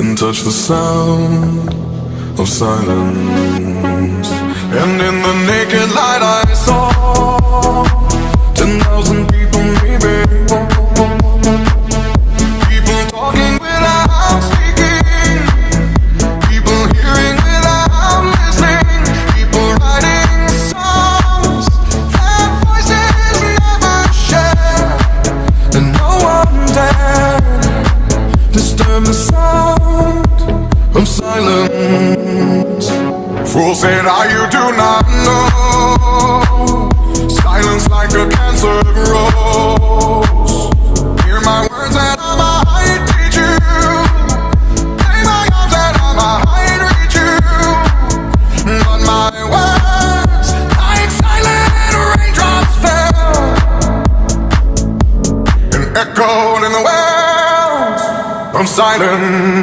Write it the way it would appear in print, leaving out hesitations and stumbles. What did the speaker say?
and touch the sound of silence. And in the naked light I saw 10,000 people maybe, people talking without speaking, people hearing without listening, people writing songs that voices never share, and no one dared disturb the sound of silence. Fool said, you do not know. Silence like a cancer grows. Hear my words and I might teach you. Lay my arms and I might reach you. But my words, like silent raindrops, fell and echoed in the wells of silence.